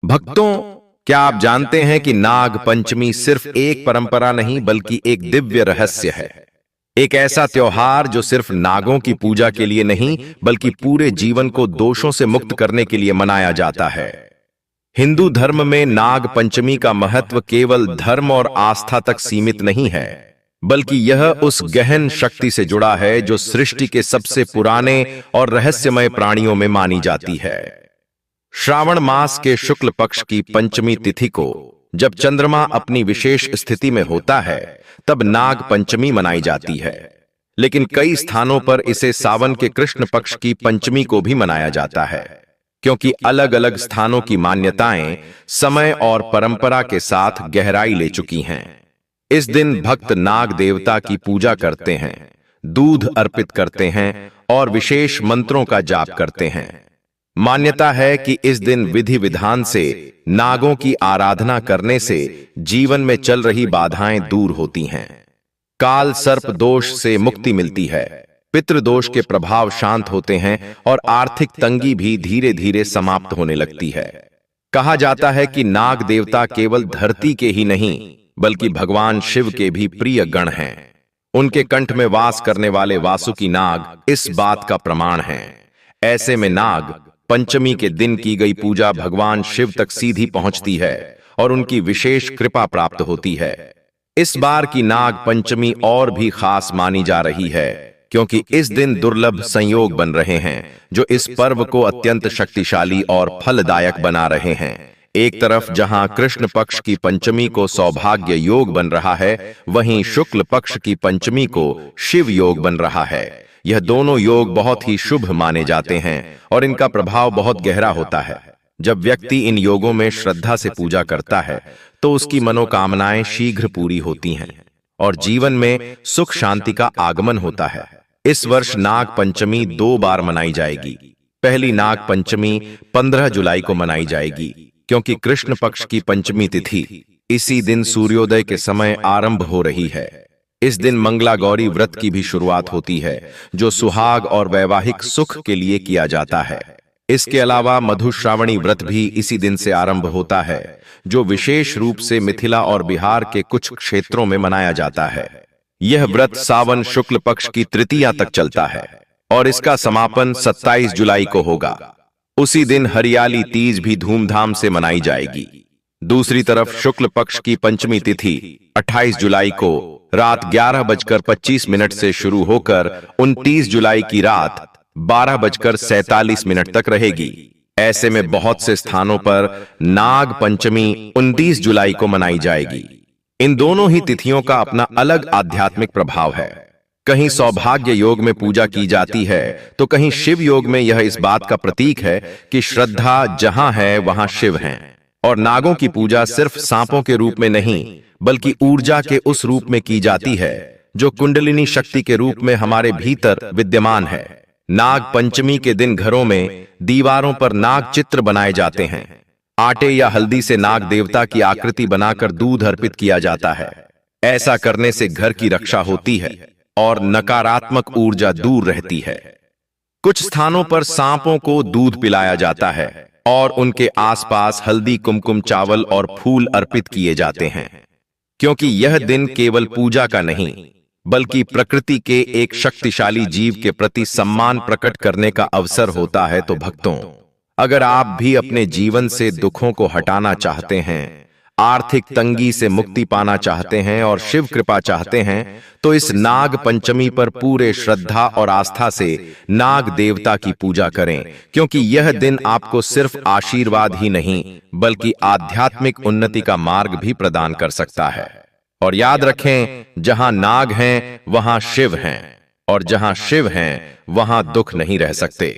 भक्तों, क्या आप जानते हैं कि नाग पंचमी सिर्फ एक परंपरा नहीं बल्कि एक दिव्य रहस्य है। एक ऐसा त्योहार जो सिर्फ नागों की पूजा के लिए नहीं बल्कि पूरे जीवन को दोषों से मुक्त करने के लिए मनाया जाता है। हिंदू धर्म में नाग पंचमी का महत्व केवल धर्म और आस्था तक सीमित नहीं है, बल्कि यह उस गहन शक्ति से जुड़ा है जो सृष्टि के सबसे पुराने और रहस्यमय प्राणियों में मानी जाती है। श्रावण मास के शुक्ल पक्ष की पंचमी तिथि को जब चंद्रमा अपनी विशेष स्थिति में होता है, तब नाग पंचमी मनाई जाती है। लेकिन कई स्थानों पर इसे सावन के कृष्ण पक्ष की पंचमी को भी मनाया जाता है, क्योंकि अलग-अलग स्थानों की मान्यताएं समय और परंपरा के साथ गहराई ले चुकी हैं। इस दिन भक्त नाग देवता की पूजा करते हैं, दूध अर्पित करते हैं और विशेष मंत्रों का जाप करते हैं। मान्यता है कि इस दिन विधि विधान से नागों की आराधना करने से जीवन में चल रही बाधाएं दूर होती हैं, काल सर्प दोष से मुक्ति मिलती है, पितृदोष के प्रभाव शांत होते हैं और आर्थिक तंगी भी धीरे धीरे समाप्त होने लगती है। कहा जाता है कि नाग देवता केवल धरती के ही नहीं बल्कि भगवान शिव के भी प्रिय गण हैं। उनके कंठ में वास करने वाले वासुकी नाग इस बात का प्रमाण हैं। ऐसे में नाग पंचमी के दिन की गई पूजा भगवान शिव तक सीधी पहुंचती है और उनकी विशेष कृपा प्राप्त होती है। इस बार की नाग पंचमी और भी खास मानी जा रही है, क्योंकि इस दिन दुर्लभ संयोग बन रहे हैं जो इस पर्व को अत्यंत शक्तिशाली और फलदायक बना रहे हैं। एक तरफ जहां कृष्ण पक्ष की पंचमी को सौभाग्य योग बन रहा है, वहीं शुक्ल पक्ष की पंचमी को शिव योग बन रहा है। यह दोनों योग बहुत ही शुभ माने जाते हैं और इनका प्रभाव बहुत गहरा होता है। जब व्यक्ति इन योगों में श्रद्धा से पूजा करता है तो उसकी मनोकामनाएं शीघ्र पूरी होती हैं और जीवन में सुख शांति का आगमन होता है। इस वर्ष नाग पंचमी 2 बार मनाई जाएगी। पहली नाग पंचमी 15 जुलाई को मनाई जाएगी, क्योंकि कृष्ण पक्ष की पंचमी तिथि इसी दिन सूर्योदय के समय आरंभ हो रही है। इस दिन मंगला गौरी व्रत की भी शुरुआत होती है, जो सुहाग और वैवाहिक सुख के लिए किया जाता है। इसके अलावा मधुश्रावणी व्रत भी इसी दिन से आरंभ होता है, जो विशेष रूप से मिथिला और बिहार के कुछ क्षेत्रों में मनाया जाता है। यह व्रत सावन शुक्ल पक्ष की तृतीया तक चलता है और इसका समापन 27 जुलाई को होगा। उसी दिन हरियाली तीज भी धूमधाम से मनाई जाएगी। दूसरी तरफ शुक्ल पक्ष की पंचमी तिथि 28 जुलाई को रात 11:25 से शुरू होकर 29 जुलाई की रात 12:47 तक रहेगी। ऐसे में बहुत से स्थानों पर नाग पंचमी 29 जुलाई को मनाई जाएगी। इन दोनों ही तिथियों का अपना अलग आध्यात्मिक प्रभाव है। कहीं सौभाग्य योग में पूजा की जाती है तो कहीं शिव योग में। यह इस बात का प्रतीक है कि श्रद्धा जहां है वहां शिव हैं। और नागों की पूजा सिर्फ सांपों के रूप में नहीं बल्कि ऊर्जा के उस रूप में की जाती है जो कुंडलिनी शक्ति के रूप में हमारे भीतर विद्यमान है। नाग पंचमी के दिन घरों में दीवारों पर नाग चित्र बनाए जाते हैं। आटे या हल्दी से नाग देवता की आकृति बनाकर दूध अर्पित किया जाता है। ऐसा करने से घर की रक्षा होती है और नकारात्मक ऊर्जा दूर रहती है। कुछ स्थानों पर सांपों को दूध पिलाया जाता है और उनके आसपास हल्दी, कुमकुम, चावल और फूल अर्पित किए जाते हैं, क्योंकि यह दिन केवल पूजा का नहीं बल्कि प्रकृति के एक शक्तिशाली जीव के प्रति सम्मान प्रकट करने का अवसर होता है। तो भक्तों, अगर आप भी अपने जीवन से दुखों को हटाना चाहते हैं, आर्थिक तंगी से मुक्ति पाना चाहते हैं और शिव कृपा चाहते हैं, तो इस नाग पंचमी पर पूरे श्रद्धा और आस्था से नाग देवता की पूजा करें, क्योंकि यह दिन आपको सिर्फ आशीर्वाद ही नहीं बल्कि आध्यात्मिक उन्नति का मार्ग भी प्रदान कर सकता है। और याद रखें, जहां नाग हैं वहां शिव हैं, और जहां शिव हैं वहां दुख नहीं रह सकते।